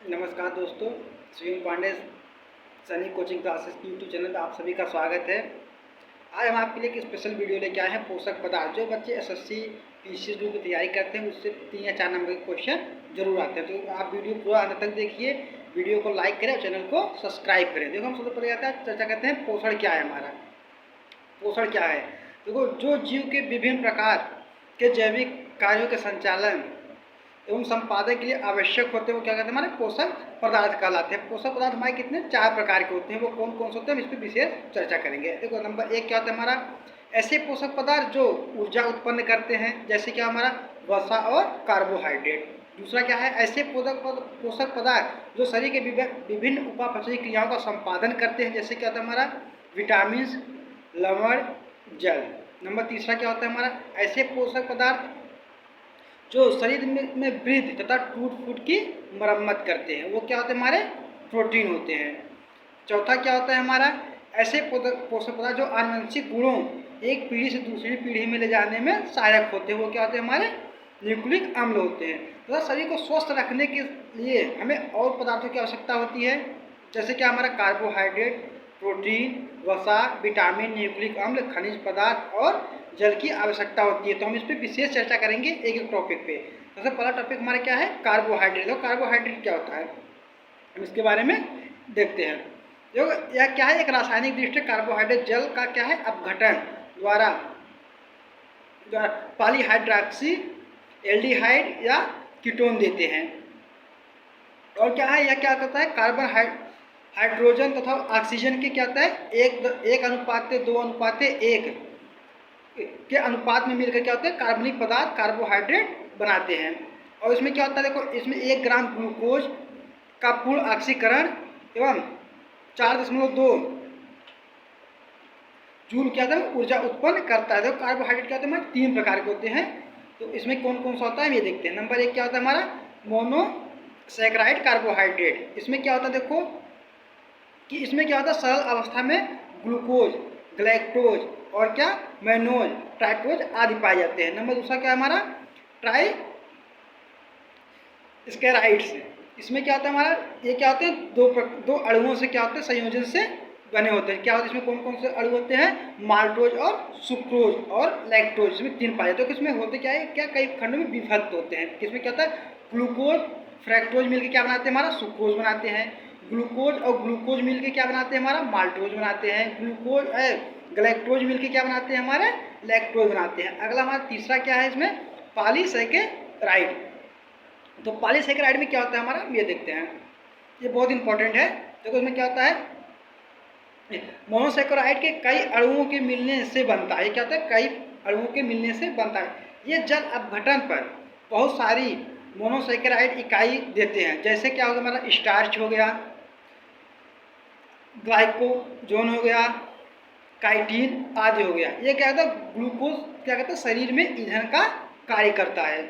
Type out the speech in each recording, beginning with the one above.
नमस्कार दोस्तों, Shri Pandey Sunny coaching classes की यूट्यूब चैनल में आप सभी का स्वागत है। आज हम आपके लिए एक स्पेशल वीडियो लेके आए हैं पोषक पदार्थ। जो बच्चे एसएससी पीसीएस की तैयारी करते हैं उससे 3 या 4 नंबर के क्वेश्चन जरूर आते हैं, तो आप वीडियो पूरा अंत तक देखिए, वीडियो को लाइक करें और चैनल को सब्सक्राइब करें। देखो हम सबसे पहले आता है चर्चा करते हैं पोषण क्या है। हमारा पोषण क्या है, देखो जो जीव के विभिन्न प्रकार के जैविक कार्यों के संचालन एवं संपादन के लिए आवश्यक होते हैं वो क्या कहते हैं, हमारे पोषक पदार्थ कहलाते हैं। पोषक पदार्थ हमारे कितने 4 प्रकार के होते हैं, वो कौन कौन से होते हैं हम इस पर विशेष चर्चा करेंगे। देखो नंबर 1 क्या होता है हमारा, ऐसे पोषक पदार्थ जो ऊर्जा उत्पन्न करते हैं, जैसे क्या हमारा वसा और कार्बोहाइड्रेट। दूसरा क्या है, ऐसे पोषक पदार्थ जो शरीर के विभिन्न उपापचयी क्रियाओं का संपादन करते हैं, जैसे क्या होता है हमारा विटामिन, लवण, जल। नंबर तीसरा क्या होता है हमारा, ऐसे पोषक पदार्थ जो शरीर में वृद्धि तथा टूट फूट की मरम्मत करते हैं, वो क्या होते हैं हमारे प्रोटीन होते हैं। चौथा क्या होता है हमारा, ऐसे पोषक पदार्थ जो आनुवंशिक गुणों एक पीढ़ी से दूसरी पीढ़ी में ले जाने में सहायक होते हैं, वो क्या होते हैं हमारे न्यूक्लिक अम्ल होते हैं। तथा शरीर को स्वस्थ रखने के लिए हमें और पदार्थों की आवश्यकता होती है, जैसे कि हमारा कार्बोहाइड्रेट, प्रोटीन, वसा, विटामिन, न्यूक्लिक अम्ल, खनिज पदार्थ और जल की आवश्यकता होती है। तो हम इस पर विशेष चर्चा करेंगे एक एक टॉपिक पे। सबसे पहला टॉपिक हमारा क्या है, कार्बोहाइड्रेट। तो कार्बोहाइड्रेट क्या होता है हम इसके बारे में देखते हैं। जो यह क्या है, एक रासायनिक दृष्टि कार्बोहाइड्रेट जल का क्या है अपघटन द्वारा पॉलीहाइड्रॉक्सी एल्डिहाइड या कीटोन देते हैं। और क्या है, यह क्या करता है, कार्बन हाइड्रोजन तथा ऑक्सीजन के क्या होता है 1:2:1 के अनुपात में मिलकर क्या होते हैं कार्बनिक पदार्थ कार्बोहाइड्रेट बनाते हैं। और इसमें क्या होता है, देखो इसमें 1 ग्राम ग्लूकोज का पूर्ण ऑक्सीकरण एवं 4.2 जूल क्या होता है ऊर्जा उत्पन्न करता है। देखो कार्बोहाइड्रेट क्या होते हैं हमारे 3 प्रकार के होते हैं, तो इसमें कौन कौन सा होता है ये देखते हैं। नंबर 1 क्या होता है हमारा मोनोसैकेराइड कार्बोहाइड्रेट। इसमें क्या होता है, देखो कि इसमें क्या होता है सरल अवस्था में ग्लूकोज, ग्लैक्टोज और क्या मैनोज, ट्राइटोज आदि पाए जाते हैं। नंबर दूसरा क्या है हमारा ट्राई स्केराइड्स। इसमें क्या होता है हमारा, ये क्या होते हैं दो अणुओं से क्या होते हैं संयोजन से बने होते हैं। क्या होता है इसमें कौन कौन से अणु होते हैं, माल्टोज और सुक्रोज और लैक्टोज, इसमें 3 पाए जाते हैं। तो किसमें होते क्या है, क्या कई खंडों में विभक्त होते हैं। किसमें क्या होता है ग्लूकोज फ्रैक्टोज मिलकर क्या बनाते हैं हमारा सुक्रोज बनाते हैं, ग्लूकोज और ग्लूकोज मिलकर क्या बनाते हैं हमारा माल्टोज बनाते हैं, ग्लैक्टोज मिलकर क्या बनाते हैं हमारे लैक्टोज बनाते हैं। अगला हमारा तीसरा क्या है इसमें पॉलीसैकेराइड। तो पॉलीसैकेराइड में क्या होता है हमारा ये देखते हैं, ये बहुत इंपॉर्टेंट है। देखो इसमें क्या होता है मोनोसैकेराइड के कई अणुओं के मिलने से बनता है। क्या होता है कई अणुओं के मिलने से बनता है। ये जल अपघटन पर बहुत सारी मोनोसैकेराइड इकाई देते हैं, जैसे क्या होगा हमारा स्टार्च हो गया, ग्लाइकोजोन हो गया, काइटिन आदि हो गया। ये क्या होता है ग्लूकोज क्या कहता है शरीर में ईंधन का कार्य करता है।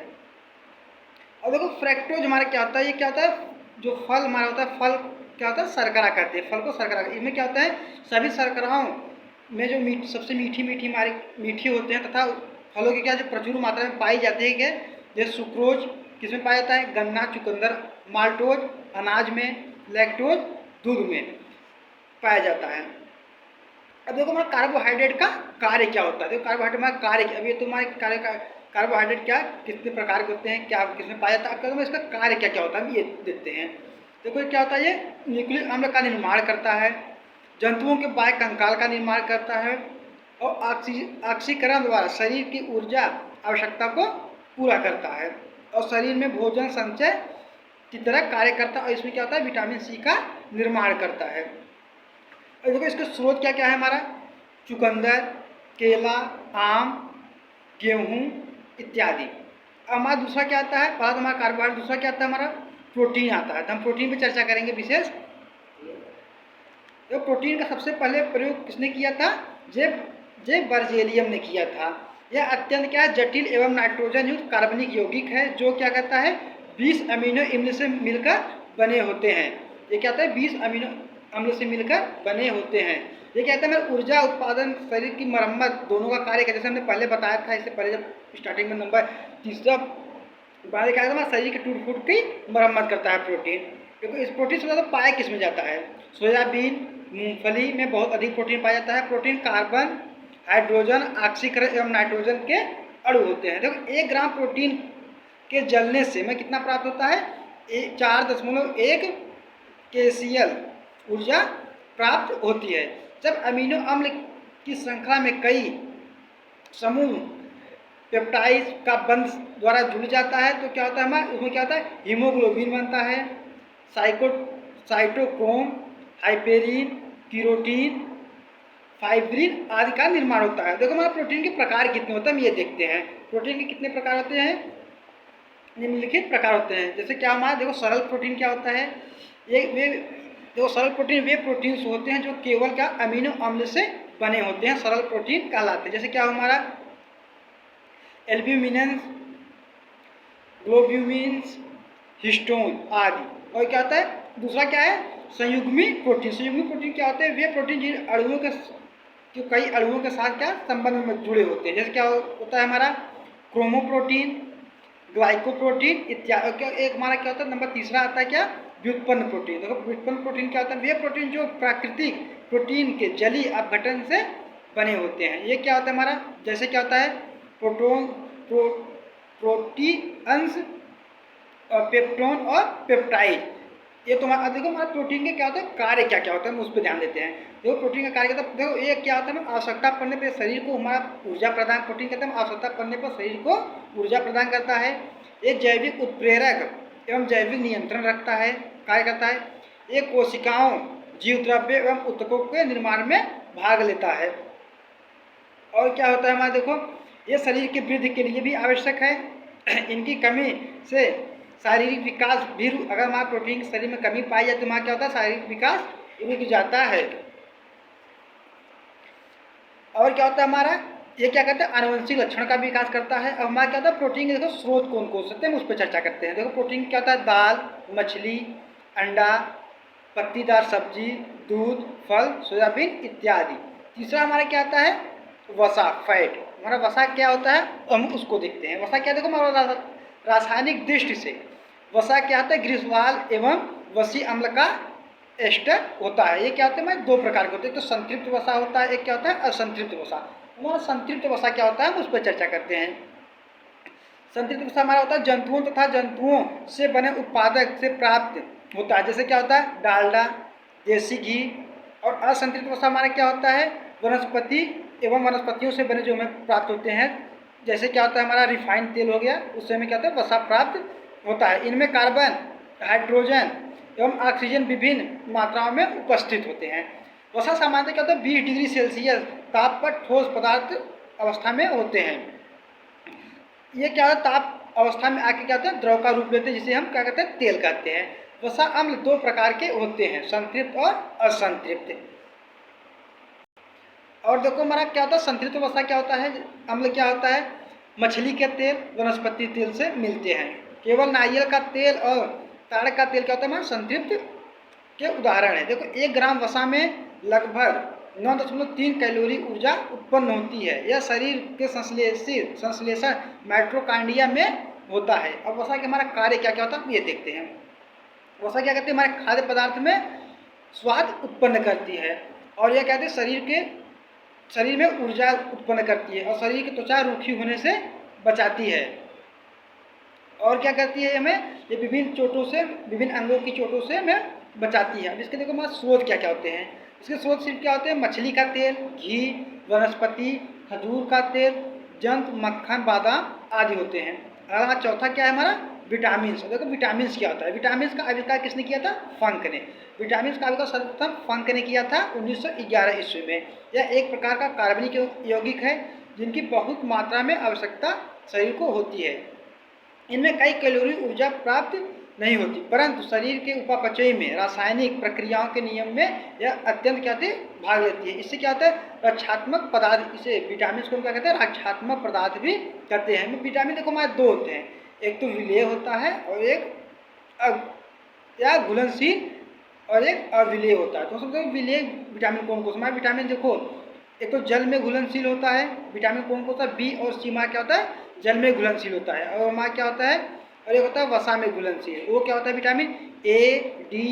और देखो फ्रैक्टोज हमारा क्या होता है, ये क्या होता है जो फल हमारा होता है, फल क्या होता है शर्करा कहते हैं, फल को शर्करा। इसमें क्या होता है सभी शर्कराओं में जो सबसे मीठी हमारी मीठी होते हैं तथा फलों की क्या जो प्रचुर मात्रा में पाई जाती है, जैसे सुक्रोज किसमें पाया जाता है गन्ना, चुकंदर, माल्टोज अनाज में, लैक्टोज दूध में पाया जाता है। अब देखो हमारा कार्बोहाइड्रेट का कार्य क्या होता है। देखो कार्बोहाइड्रेट हमारा कार्य, अब ये तुम्हारे कार्य का कार्बोहाइड्रेट क्या कितने प्रकार के होते हैं, क्या किसमें पाया जाता है, अब इसका कार्य क्या क्या होता है ये देखते हैं। देखो क्या होता है, ये न्यूक्लिक अम्ल का निर्माण करता है, जंतुओं के बाह्य कंकाल का निर्माण करता है और ऑक्सीकरण द्वारा शरीर की ऊर्जा आवश्यकता को पूरा करता है और शरीर में भोजन संचय की तरह कार्य करता है। और इसमें क्या होता है विटामिन सी का निर्माण करता है। और देखो इसके स्रोत क्या क्या है हमारा चुकंदर, केला, आम, गेहूँ इत्यादि। अब हमारा दूसरा क्या आता है, पहला तो हमारा कार्बोहाइड्रेट, दूसरा क्या आता है हमारा प्रोटीन आता है। तो हम प्रोटीन पे चर्चा करेंगे विशेष। तो प्रोटीन का सबसे पहले प्रयोग किसने किया था, जे बर्जेलियम ने किया था। यह अत्यंत क्या है जटिल एवं नाइट्रोजन युक्त कार्बनिक यौगिक है, जो क्या कहता है 20 अमीनो अम्ल से मिलकर बने होते हैं। ये क्या होता है 20 अमीनो अम्ल से मिलकर बने होते हैं। ये क्या कहता है ऊर्जा उत्पादन, शरीर की मरम्मत दोनों का कार्य है। जैसे हमने पहले बताया था, इससे पहले जब स्टार्टिंग में नंबर तीसरा क्या है शरीर के टूट फूट की मरम्मत करता है प्रोटीन। देखो इस प्रोटीन से ज़्यादा पाया किस में जाता है? सोयाबीन, मूंगफली में बहुत अधिक प्रोटीन पाया जाता है। प्रोटीन कार्बन, हाइड्रोजन, ऑक्सीकरण एवं नाइट्रोजन के अणु होते हैं। देखो 1 ग्राम प्रोटीन के जलने से हमें कितना प्राप्त होता है? 4.1 KCl ऊर्जा प्राप्त होती है। जब अमीनो अम्ल की श्रृंखला में कई समूह पेप्टाइड का बंध द्वारा जुड़ जाता है तो क्या होता है हमारा? उसमें क्या होता है? हीमोग्लोबिन बनता है, साइटोक्रोम, हाइपेरिन, कीरोटीन, फाइब्रिन आदि का निर्माण होता है। देखो हमारा प्रोटीन के प्रकार कितने होते हैं हम ये देखते हैं। प्रोटीन के कितने प्रकार होते हैं? निम्नलिखित प्रकार होते हैं। जैसे क्या हमारा देखो सरल प्रोटीन क्या होता है? देखो सरल प्रोटीन वे प्रोटीन्स होते हैं जो केवल क्या अमीनो अम्ल से बने होते हैं, सरल प्रोटीन कहलाते हैं। जैसे क्या हमारा एल्ब्यूमिन, ग्लोब्यूमिन्स, हिस्टोन आदि। और क्या होता है? दूसरा क्या है? संयुग्मी प्रोटीन। संयुग्मी प्रोटीन क्या होते हैं? वे प्रोटीन जिन अणुओं के जो कई अणुओं के साथ क्या संबंध में जुड़े होते हैं। जैसे क्या होता है हमारा क्रोमोप्रोटीन, ग्लाइकोप्रोटीन इत्यादि। एक हमारा क्या होता है नंबर तीसरा आता है क्या? व्युत्पन्न प्रोटीन। देखो व्युत्पन्न प्रोटीन क्या होता है? वे प्रोटीन जो प्राकृतिक प्रोटीन के जलीय अपघटन से बने होते हैं। ये क्या होता है हमारा? जैसे क्या होता है प्रोटीन्स, पेप्टोन और पेप्टाइड। ये तो हमारा देखो हमारा प्रोटीन के क्या होता है कार्य क्या क्या होता है हम उस पर ध्यान देते हैं। देखो प्रोटीन का कार्य क्या होता है? देखो ये क्या होता है? आवश्यकता पड़ने पर शरीर को हमारा ऊर्जा प्रदान, प्रोटीन कहते हैं आवश्यकता पड़ने पर शरीर को ऊर्जा प्रदान करता है। ये जैविक उत्प्रेरक एवं जैविक नियंत्रण रखता है, कार्य करता है। ये कोशिकाओं, जीव द्रव्य एवं ऊतकों के निर्माण में भाग लेता है। और क्या होता है हमारा? देखो ये शरीर की वृद्धि के लिए भी आवश्यक है। इनकी कमी से शारीरिक विकास भी, अगर हमारा प्रोटीन के शरीर में कमी पाई जाए तो हमारा क्या होता है? शारीरिक विकास रुक जाता है। और क्या होता है हमारा? ये क्या कहते हैं? आनुवंशिक लक्षण का विकास करता है। अब हमारा क्या होता है? प्रोटीन के देखो स्रोत कौन कौन से हैं उस पर चर्चा करते हैं। देखो प्रोटीन क्या होता है? दाल, मछली, अंडा, पत्तीदार सब्जी, दूध, फल, सोयाबीन इत्यादि। तीसरा हमारा क्या आता है? वसा, फैट। हमारा वसा क्या होता है हम उसको देखते हैं। वसा क्या? देखो हमारा रासायनिक दृष्टि से वसा क्या होता है? ग्रीष्मवाल एवं वसी अम्ल का एस्टर होता है। ये क्या होता है? हमारे 2 प्रकार के होते हैं। एक तो संतृप्त वसा होता है, एक क्या होता है? असंतृप्त वसा। हमारा संतृप्त वसा क्या होता है हम उस पर चर्चा करते हैं। संतृप्त वसा हमारा होता है जंतुओं तथा जंतुओं से बने उत्पादक से प्राप्त होता है। जैसे क्या होता है? डालडा, देसी घी। और असंतृप्त वसा हमारा क्या होता है? वनस्पति एवं वनस्पतियों से बने जो हमें प्राप्त होते हैं। जैसे क्या होता है? हमारा रिफाइंड तेल हो गया, उससे हमें क्या होता है? वसा प्राप्त होता है। इनमें कार्बन, हाइड्रोजन एवं ऑक्सीजन विभिन्न मात्राओं में उपस्थित होते हैं। वसा सामान्यतः क्या होता है? 20 डिग्री सेल्सियस ताप पर ठोस पदार्थ अवस्था में होते हैं। ये क्या है? ताप अवस्था में आके क्या होता है? द्रव का रूप लेते हैं, जिसे हम क्या कहते हैं? तेल कहते हैं। वसा अम्ल 2 प्रकार के होते हैं, संतृप्त और असंतृप्त। और देखो हमारा क्या होता है? संतृप्त वसा क्या होता है? अम्ल क्या होता है? मछली के तेल, वनस्पति तेल से मिलते हैं। केवल नारियल का तेल और ताड़ का तेल क्या होता है? हमारा संतृप्त के उदाहरण है। देखो 1 ग्राम वसा में लगभग 9.3 कैलोरी ऊर्जा उत्पन्न होती है। यह शरीर के संश्लेषण माइटोकॉन्ड्रिया में होता है। अब वसा के हमारा कार्य क्या क्या होता है ये देखते हैं। वसा क्या कहते हैं? हमारे खाद्य पदार्थ में स्वाद उत्पन्न करती है। और यह कहते हैं शरीर में ऊर्जा उत्पन्न करती है और शरीर की त्वचा रूखी होने से बचाती है। और क्या करती है? हमें ये विभिन्न चोटों से, विभिन्न अंगों की चोटों से हमें बचाती है। अब इसके देखो हमारे स्रोत क्या क्या होते हैं। इसके स्रोत सिर्फ क्या होते हैं? मछली का तेल, घी, वनस्पति, खजूर का तेल, जंतु, मक्खन, बादाम आदि होते हैं। और चौथा क्या है हमारा? विटामिन। देखो विटामिन क्या होता है? विटामिन का आविष्कार किसने किया था? फंक ने। विटामिन का आविष्कार सर्वप्रथम फंक ने किया था 1911 ईस्वी में। यह एक प्रकार का कार्बनिक यौगिक है जिनकी बहुत मात्रा में आवश्यकता शरीर को होती है। इनमें कई कैलोरी ऊर्जा प्राप्त नहीं होती, परंतु शरीर के उपापचय में रासायनिक प्रक्रियाओं के नियम में यह अत्यंत क्या होती है? भाग लेती है। इससे क्या होता है? रक्षात्मक पदार्थ, इसे विटामिन को क्या कहते हैं? रक्षात्मक पदार्थ भी कहते हैं। विटामिन देखो हमारे 2 होते हैं, एक तो विलेय होता है और एक या घुलनशील और एक अविलेय होता है। तो समझो विलेय विटामिन कौन कौन सा? हमारा विटामिन देखो एक तो जल में घुलनशील होता है। विटामिन कौन कौन सा? बी और सी हमारा क्या होता है? जल में घुलनशील होता है। और हमारा क्या होता है? और एक होता है वसा में घुलनशील। वो क्या होता है विटामिन ए, डी,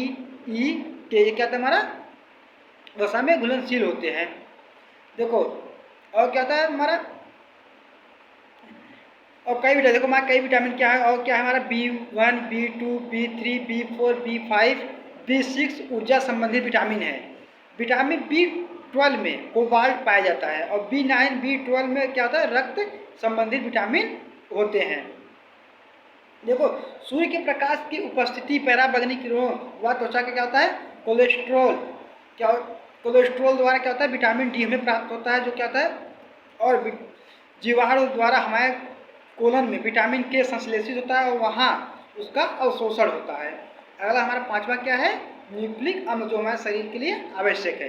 ई, के, ये क्या होता है हमारा वसा में घुलनशील होते हैं। देखो और क्या होता है हमारा, और कई विटामिन, देखो हमारा कई विटामिन क्या है, और क्या है हमारा B1, B2, B3, B4, B5, B6 ऊर्जा संबंधित विटामिन है। विटामिन B12 में कोबाल्ट पाया जाता है, और B9, B12 में क्या होता है रक्त संबंधित विटामिन होते हैं। देखो सूर्य के प्रकाश की उपस्थिति, पराबैंगनी किरणों व त्वचा का क्या होता है कोलेस्ट्रॉल, क्या कोलेस्ट्रॉल द्वारा क्या होता है विटामिन डी हमें प्राप्त होता है, जो क्या होता है, और जीवाणु द्वारा हमारे कोलन में विटामिन के संश्लेषित होता है और वहाँ उसका अवशोषण होता है। अगला हमारा पांचवा क्या है न्यूक्लिक अम्ल, जो हमारे शरीर के लिए आवश्यक है।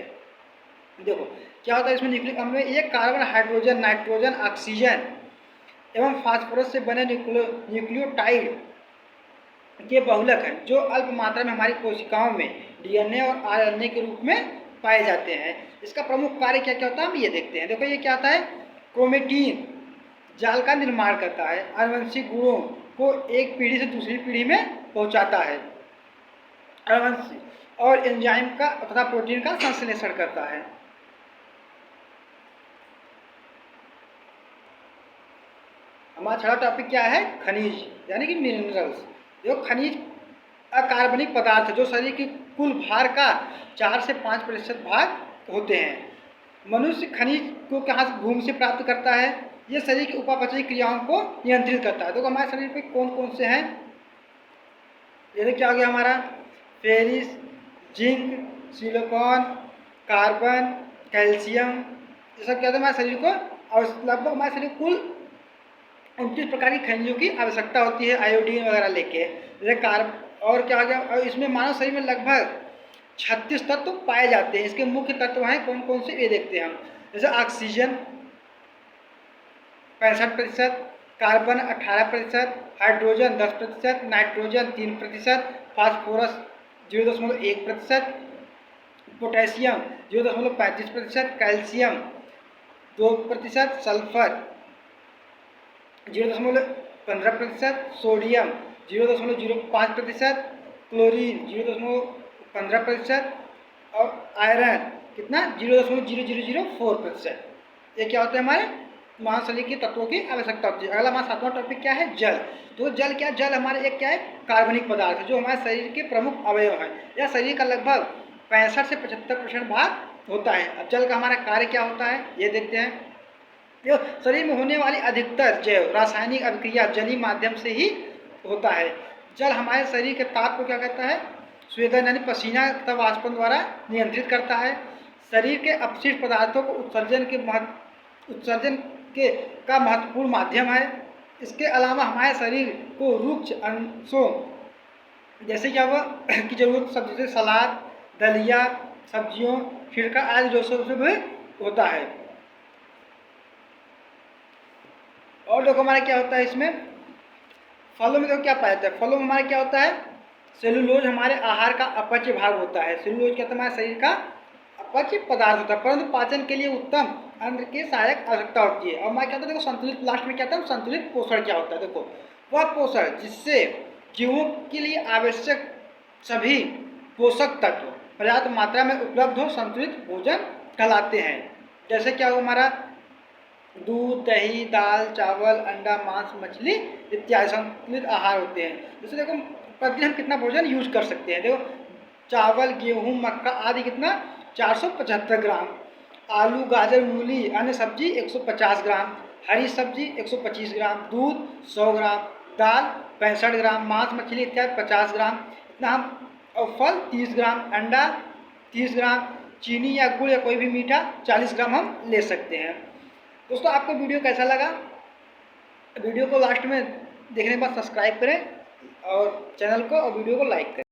देखो क्या होता है इसमें न्यूक्लिक अम्ल में, ये कार्बन, हाइड्रोजन, नाइट्रोजन, ऑक्सीजन एवं फास्फोरस से बने न्यूक्लियोटाइड के बहुलक हैं, जो अल्प मात्रा में हमारी कोशिकाओं में डीएनए और आरएनए के रूप में पाए जाते हैं। इसका प्रमुख कार्य क्या क्या होता है हम ये देखते हैं। देखो ये क्या होता है क्रोमेटीन जाल का निर्माण करता है, आनुवंशिक गुणों को एक पीढ़ी से दूसरी पीढ़ी में पहुंचाता है, और एंजाइम का तथा प्रोटीन का संश्लेषण करता है। हमारा छठा टॉपिक क्या है खनिज यानी कि मिनरल्स। जो खनिज अकार्बनिक पदार्थ जो शरीर की कुल भार का 4 से 5% भाग होते हैं। मनुष्य खनिज को कहाँ से भूमि से प्राप्त करता है, ये शरीर की उपापचयी क्रियाओं को नियंत्रित करता है। तो हमारे शरीर पे कौन कौन से हैं, जैसे क्या हो गया हमारा ferrous, zinc, silicon, carbon, calcium, ये सब क्या होता है हमारे शरीर को, और लगभग हमारे शरीर कुल 29 प्रकार की खनिजों की आवश्यकता होती है, आयोडीन वगैरह लेके, जैसे और क्या हो गया, और इसमें मानव शरीर में लगभग 36 तत्व पाए जाते हैं। इसके मुख्य तत्व हैं कौन कौन से ये देखते हैं हम, जैसे oxygen 65%, carbon 18%, hydrogen 10%, nitrogen 3%, phosphorus 0.1%, potassium 0.35%, calcium 2%, sulphur 0.15%, sodium 0.05%, chlorine 0.15% और आयरन कितना 0.0004%। ये क्या होते हैं हमारे मानव शरीर के तत्वों की आवश्यकता होती है। अगला हमारा सातवां टॉपिक क्या है जल। तो जल क्या, जल हमारे एक क्या है कार्बनिक पदार्थ है, जो हमारे शरीर के प्रमुख अवयव है। यह शरीर का लगभग 65 से 75% भाग होता है। अब जल का हमारा कार्य क्या होता है ये देखते हैं। जो शरीर में होने वाली अधिकतर जैव रासायनिक अभिक्रिया जलीय माध्यम से ही होता है। जल हमारे शरीर के ताप को क्या करता है स्वेदन यानी पसीना तथा वाष्पन द्वारा नियंत्रित करता है। शरीर के अपशिष्ट पदार्थों को उत्सर्जन के का महत्वपूर्ण माध्यम है। इसके अलावा हमारे शरीर को रुक्ष अंशों जैसे क्या हुआ की जरूरत सब्जी, सलाद, दलिया, सब्जियों, छिड़का आदि दोषों से भी होता है। और देखो हमारा क्या होता है इसमें फलों में देखो क्या पाया जाता है। फलों में हमारा क्या होता है सेलुलोज हमारे आहार का अपच्य भाग होता है। सेलुलोज क्या होता है हमारे शरीर का अपच्य पदार्थ होता है, परंतु पाचन के लिए उत्तम अन्न की सहायक आवश्यकता होती है। और हमारा क्या होता है देखो संतुलित, लास्ट में क्या होता है संतुलित पोषण क्या होता है। देखो वह पोषण जिससे जीवों के लिए आवश्यक सभी पोषक तत्व पर्याप्त मात्रा में उपलब्ध हो संतुलित भोजन कहलाते हैं। जैसे क्या हो हमारा दूध, दही, दाल, चावल, अंडा, मांस, मछली इत्यादि संतुलित आहार होते हैं। जैसे देखो प्रतिदिन हम कितना भोजन यूज कर सकते हैं। देखो चावल, गेहूं, मक्का आदि कितना 475 ग्राम, आलू, गाजर, मूली, अन्य सब्जी 150 ग्राम, हरी सब्जी 125 ग्राम, दूध 100 ग्राम, दाल 65 ग्राम, मांस, मछली इत्यादि 50 ग्राम इतना हम, और फल 30 ग्राम, अंडा 30 ग्राम, चीनी या गुड़ या कोई भी मीठा 40 ग्राम हम ले सकते हैं। दोस्तों आपको वीडियो कैसा लगा, वीडियो को लास्ट में देखने के बाद सब्सक्राइब करें और चैनल को और वीडियो को लाइक करें।